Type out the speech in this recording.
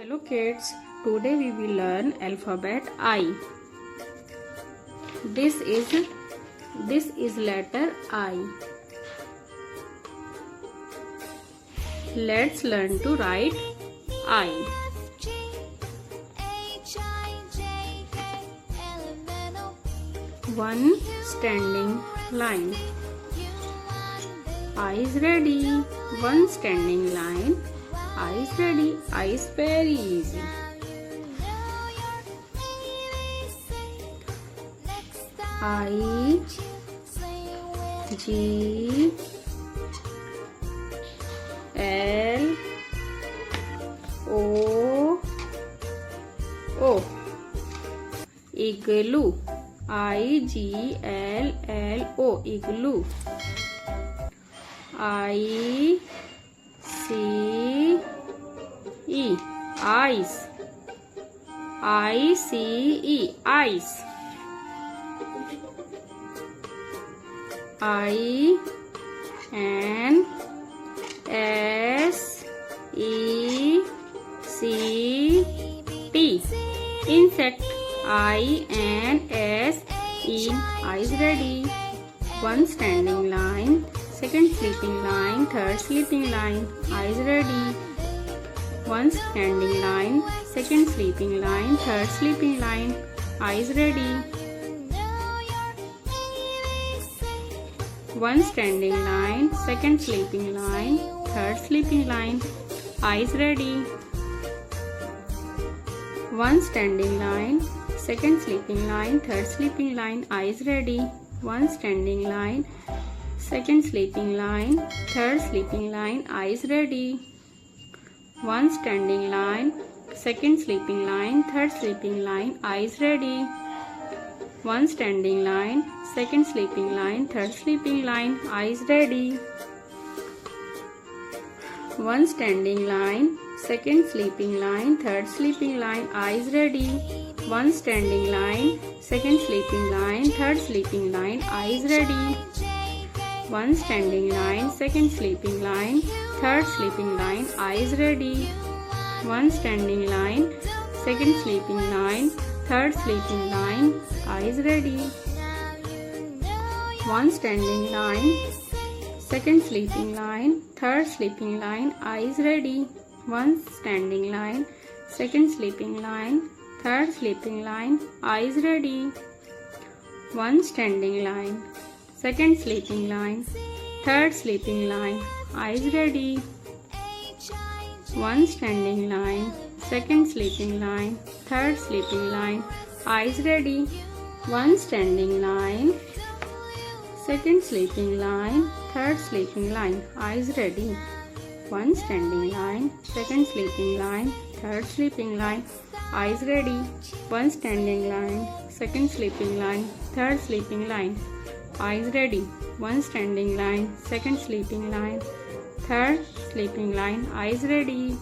Hello kids, today we will learn alphabet I. This is letter I. Let's learn to write I. One standing line. I is ready. One standing line. I is ready. I is very easy. I, G, L, O, O. Igloo. I, G, L, L, O. Igloo. I, C, E. Eyes. I, C, E. Eyes. I, N, S, E, C, T. Insect. I, N, S, E. Eyes ready. One standing line. Second sleeping line. Third sleeping line. Eyes ready. One standing line. Second sleeping line. Third sleeping line. Eyes ready. One standing line. Second sleeping line. Third sleeping line. Eyes ready. One standing line. Second sleeping line. Third sleeping line. Eyes ready. One standing line. Second sleeping line. Third sleeping line. Eyes ready. One standing line. Second sleeping line. Third sleeping line. Eyes ready. One standing line. Second sleeping line. Third sleeping line. Eyes ready. One standing line. Second sleeping line. Third sleeping line. Eyes ready. One standing line. Second sleeping line. Third sleeping line. Eyes ready. One standing line. Second sleeping line. Third sleeping line. Eyes ready. One standing line. Second sleeping line. Third sleeping line. Eyes ready. One standing line. Second sleeping line. Third sleeping line. Eyes ready. One standing line. Second sleeping line. Third sleeping line. Eyes ready. One standing line. Second sleeping line. Third sleeping line. Eyes ready. One standing line. Second sleeping line. Third sleeping line. Eyes ready. One standing line. Second sleeping line. Third sleeping line. Eyes ready. One standing line. Second sleeping line. Third sleeping line. Eyes ready. One standing line. Second sleeping line. Third sleeping line. Eyes ready. One standing line. Second sleeping line. Third sleeping line. Eyes ready.